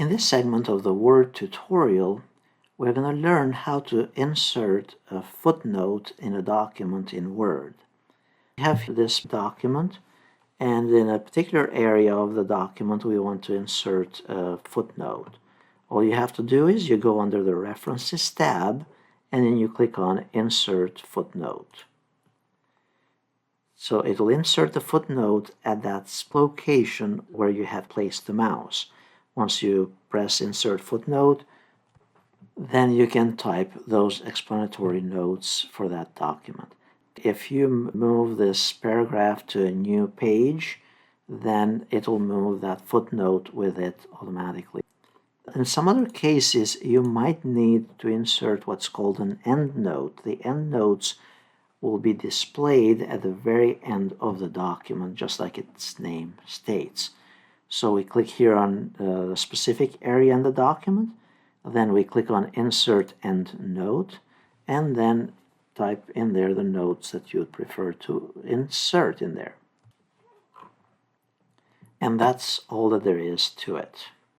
In this segment of the Word tutorial, we're going to learn how to insert a footnote in a document in Word. We have this document, and in a particular area of the document we want to insert a footnote. All you have to do is you go under the References tab, and then you click on Insert Footnote. So it will insert the footnote at that location where you have placed the mouse. Once you press Insert Footnote, then you can type those explanatory notes for that document. If you move this paragraph to a new page, then it will move that footnote with it automatically. In some other cases, you might need to insert what's called an endnote. The endnotes will be displayed at the very end of the document, just like its name states. So we click here on the specific area in the document, then we click on Insert Endnote, and then type in there the notes that you would prefer to insert in there. And that's all that there is to it.